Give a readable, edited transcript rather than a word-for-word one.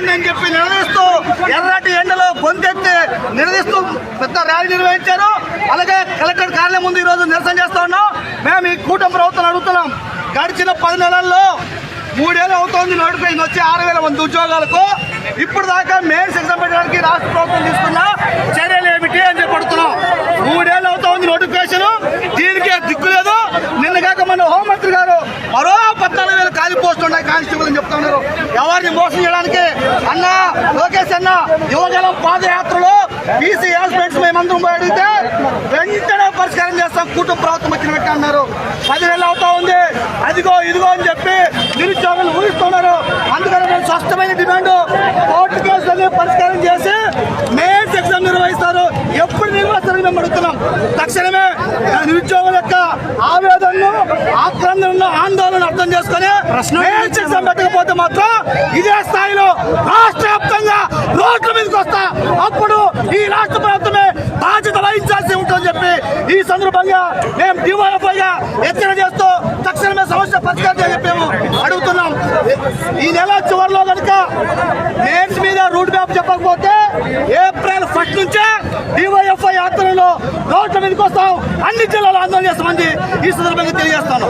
ఇవ్వండి అని చెప్పి నిలదీస్తూ ఎర్రటి ఎండలో గొంతెత్తి నిలదీస్తూ పెద్ద ర్యాలీ నిర్వహించారు. అలాగే కలెక్టర్ కార్యాలయం ముందు ఈరోజు నిరసన చేస్తా ఉన్నాం. మేము ఈ కూటమి ప్రభుత్వం అడుగుతున్నాం. గడిచిన 10 నెలల్లో 3 ఏళ్ళు అవుతోంది నోటిఫికేషన్ వచ్చి 6,000 మంది ఉద్యోగాలకు. ఇప్పుడు దాకా మెయిన్స్ ఎగ్జామ్ పెట్టడానికి రాష్ట్ర ప్రభుత్వం తీసుకున్న చర్యలు ఏమిటి అని చెప్పి అడుగుతున్నాం. 3 ఏళ్ళు అవుతోంది నోటిఫికేషన్, దీనికి దిక్కు లేదు. నిన్న కాక మన హోంమంత్రి గారు మరో 14,000 ఖాళీ పోస్టులు ఉన్నాయి కానిస్టేబుల్ అని చెప్తా ఉన్నారు. ఎవరిని మోసం చేయడానికి? అన్న లోకేష్ అన్న యువజనం పాదయాత్రలో బీసీ హాస్పిటల్స్ మేమందరం పోయి అడిగితే వెంటనే పరిష్కారం చేస్తాం కూటమి ప్రభుత్వం వచ్చిన పెట్టి అన్నారు. 10 నెలలు అవుతా ఉంది, అదిగో ఇదిగో అని చెప్పి నిరుద్యోగులు ఊహిస్తున్నారు. అందుకని మేము స్పష్టమైన డిమాండ్, కోర్టు కేసులన్నీ పరిష్కారం చేసి మెయిన్స్ ఎగ్జామ్ నిర్వహిస్తారు. ఎప్పుడు నిర్వహిస్తారని మేము అడుగుతున్నాం. తక్షణమే నిరుద్యోగుల యొక్క ఆవేదనను, ఆక్రందనను, ఆందోళన అర్థం చేసుకుని మెయిన్స్ ఎగ్జామ్ పెట్టకపోతే మాత్రం ఇదే స్థాయిలో రాష్ట్ర వ్యాప్తంగా రోడ్ల మీదకి వస్తా. అప్పుడు ఈ రాష్ట్ర ప్రభుత్వమే బాధ్యత వహించాల్సి ఉంటుందని చెప్పి ఈ సందర్భంగా మేము డివైఎఫ్ఐగా హెచ్చరిక చేస్తూ తక్షణమే సమస్య పరిష్కారం చెప్పాము అడుగుతున్నాం. ఈ నెల చివరిలో కనుక మెయిన్స్ మీద రూట్ మ్యాప్ చెప్పకపోతే ఏప్రిల్ 1 నుంచే డివైఎఫ్ఐ ఆధ్వర్యంలో రోడ్ల మీదకి వస్తాం. అన్ని జిల్లాలో ఆందోళన చేస్తామని ఈ సందర్భంగా తెలియజేస్తాను.